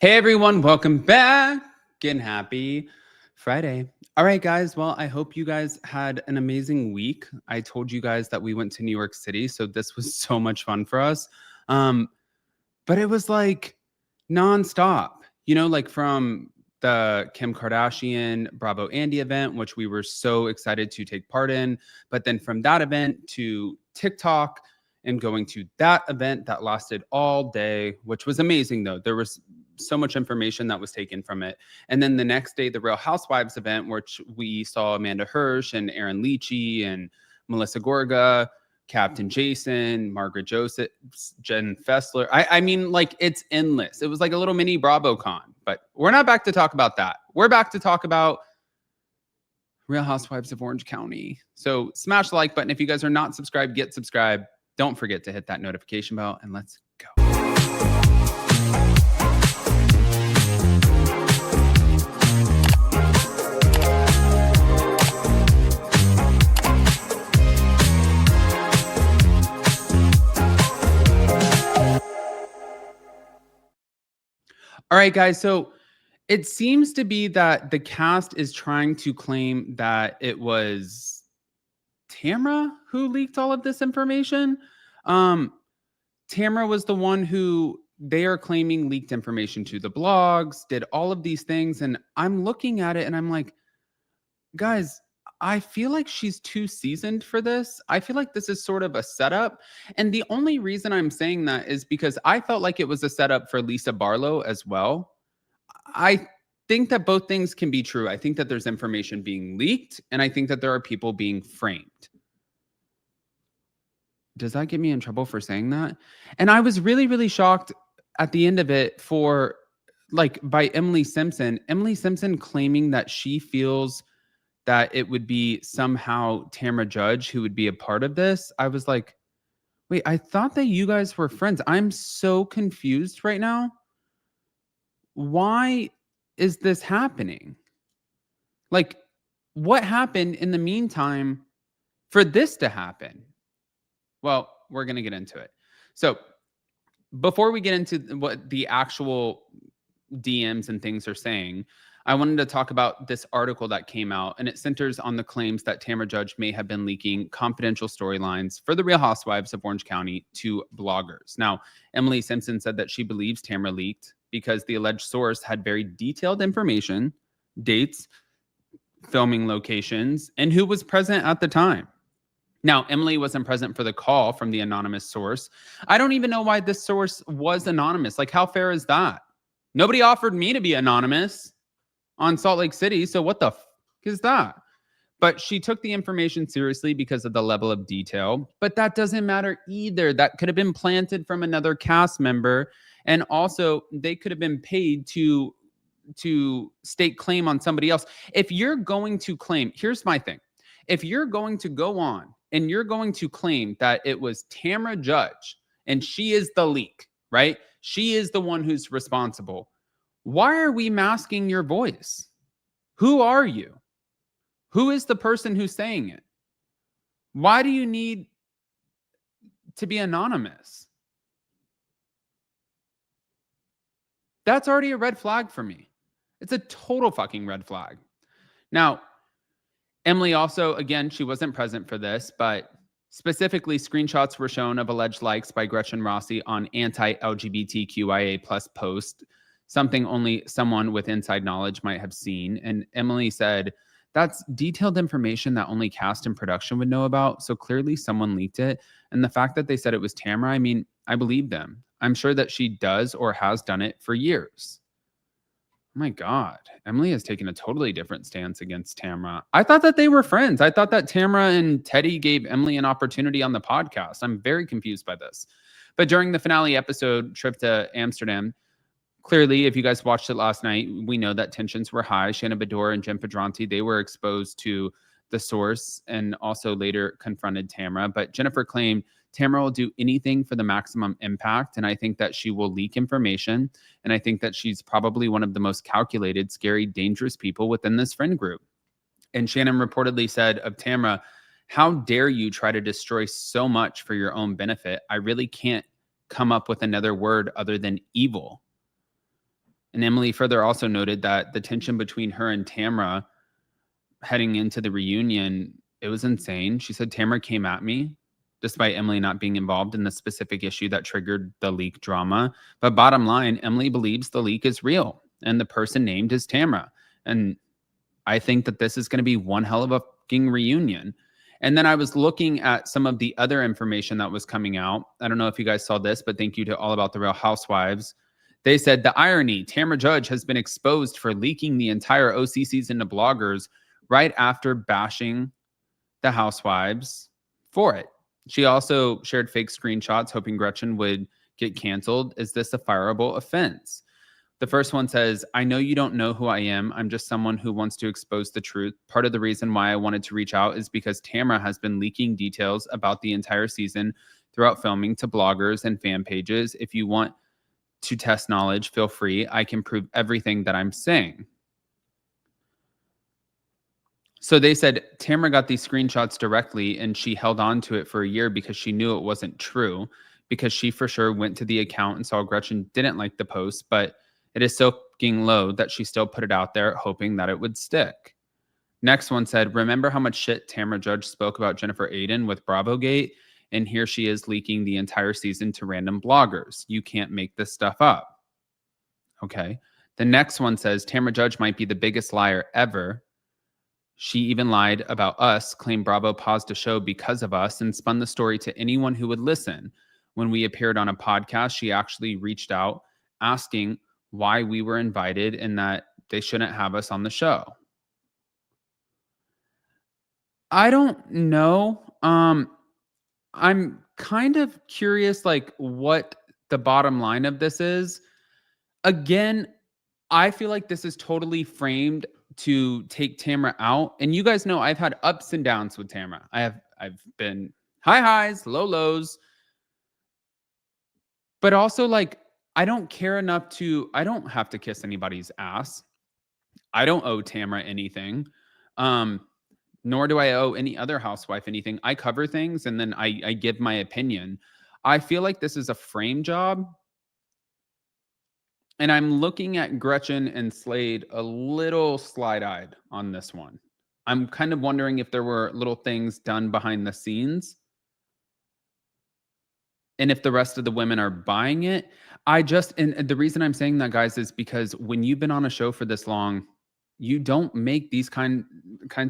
Hey everyone, welcome back and happy Friday. All right, guys. Well, I hope you guys had an amazing week. I told you guys that we went to New York City, so this was so much fun for us. Um, but it was like nonstop, like from the Kim Kardashian Bravo Andy event, which we were so excited to take part in. But then from that event to TikTok and going to that event that lasted all day, which was amazing, though. There was so much information that was taken from it. And then the next day, the Real Housewives event, which we saw Amanda Hirsch and Aaron Leachy and Melissa Gorga, Captain Jason, Margaret Joseph, Jenn Fessler. I mean, like, it's endless. It was like a little mini BravoCon, but we're not back to talk about that. We're back to talk about Real Housewives of Orange County. So smash the like button. If you guys are not subscribed, get subscribed. Don't forget to hit that notification bell, and let's go. All right, guys. So it seems to be that the cast is trying to claim that it was Tamra who leaked all of this information. Tamra was the one who they are claiming leaked information to the blogs, did all of these things. And I'm looking at it and I'm like, guys, I feel like she's too seasoned for this. I feel like this is sort of a setup. And the only reason I'm saying that is because I felt like it was a setup for Lisa Barlow as well. I think that both things can be true. I think that there's information being leaked, and I think that there are people being framed. Does that get me in trouble for saying that? And I was really, really shocked at the end of it by Emily Simpson. Emily Simpson claiming that she feels that it would be somehow Tamra Judge who would be a part of this. I was like, wait, I thought that you guys were friends. I'm so confused right now. Why is this happening? Like, what happened in the meantime for this to happen? Well, we're going to get into it. So, before we get into what the actual DMs and things are saying, I wanted to talk about this article that came out, and it centers on the claims that Tamra Judge may have been leaking confidential storylines for the Real Housewives of Orange County to bloggers. Now, Emily Simpson said that she believes Tamra leaked because the alleged source had very detailed information, dates, filming locations, and who was present at the time. Now, Emily wasn't present for the call from the anonymous source. I don't even know why this source was anonymous. Like, how fair is that? Nobody offered me to be anonymous on Salt Lake City. So what the f is that? But she took the information seriously because of the level of detail. But that doesn't matter either. That could have been planted from another cast member. And also, they could have been paid to stake claim on somebody else. If you're going to claim, here's my thing. If you're going to go on and you're going to claim that it was Tamra Judge and she is the leak, right? She is the one who's responsible. Why are we masking your voice? Who are you? Who is the person who's saying it? Why do you need to be anonymous? That's already a red flag for me. It's a total fucking red flag. Now, Emily also, again, she wasn't present for this, but specifically screenshots were shown of alleged likes by Gretchen Rossi on anti-LGBTQIA plus post, something only someone with inside knowledge might have seen. And Emily said, that's detailed information that only cast and production would know about. So clearly someone leaked it. And the fact that they said it was Tamra, I mean, I believe them. I'm sure that she does or has done it for years. Oh my God. Emily has taken a totally different stance against Tamra. I thought that they were friends. I thought that Tamra and Teddy gave Emily an opportunity on the podcast. I'm very confused by this. But during the finale episode, Trip to Amsterdam, clearly, if you guys watched it last night, we know that tensions were high. Shannon Beador and Jenn Pedranti, they were exposed to the source and also later confronted Tamra. But Jennifer claimed Tamra will do anything for the maximum impact. And I think that she will leak information. And I think that she's probably one of the most calculated, scary, dangerous people within this friend group. And Shannon reportedly said of Tamra, how dare you try to destroy so much for your own benefit? I really can't come up with another word other than evil. And Emily further also noted that the tension between her and Tamra heading into the reunion, it was insane. She said Tamra came at me despite Emily not being involved in the specific issue that triggered the leak drama. But bottom line, Emily believes the leak is real and the person named is Tamra. And I think that this is going to be one hell of a fucking reunion. And then I was looking at some of the other information that was coming out. I don't know if you guys saw this, but thank you to All About the Real Housewives. They said the irony, Tamra Judge has been exposed for leaking the entire OC season to bloggers right after bashing the Housewives for it. She also shared fake screenshots hoping Gretchen would get canceled. Is this a fireable offense? The first one says, I know you don't know who I am. I'm just someone who wants to expose the truth. Part of the reason why I wanted to reach out is because Tamra has been leaking details about the entire season throughout filming to bloggers and fan pages. If you want to test knowledge, feel free. I can prove everything that I'm saying. So they said Tamra got these screenshots directly and she held on to it for a year because she knew it wasn't true, because she for sure went to the account and saw Gretchen didn't like the post, but it is so fucking low that she still put it out there hoping that it would stick. Next one said, remember how much shit Tamra Judge spoke about Jennifer Aydin with Bravo Gate? And here she is leaking the entire season to random bloggers. You can't make this stuff up. Okay. The next one says, Tamra Judge might be the biggest liar ever. She even lied about us, claimed Bravo paused a show because of us, and spun the story to anyone who would listen. When we appeared on a podcast, she actually reached out asking why we were invited and that they shouldn't have us on the show. I don't know. I'm kind of curious, like, what the bottom line of this is. Again, I feel like this is totally framed to take Tamra out. And you guys know I've had ups and downs with Tamra. I've been high highs, low lows. But also, like, I don't care enough I don't have to kiss anybody's ass. I don't owe Tamra anything. Nor do I owe any other housewife anything. I cover things and then I give my opinion. I feel like this is a frame job. And I'm looking at Gretchen and Slade a little slide-eyed on this one. I'm kind of wondering if there were little things done behind the scenes and if the rest of the women are buying it. And the reason I'm saying that, guys, is because when you've been on a show for this long, you don't make these kinds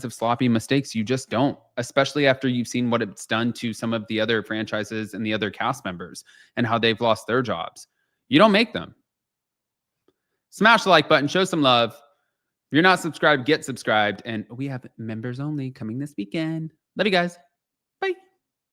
of sloppy mistakes. You just don't, especially after you've seen what it's done to some of the other franchises and the other cast members and how they've lost their jobs. You don't make them. Smash the like button, show some love. If you're not subscribed, get subscribed. And we have members only coming this weekend. Love you guys.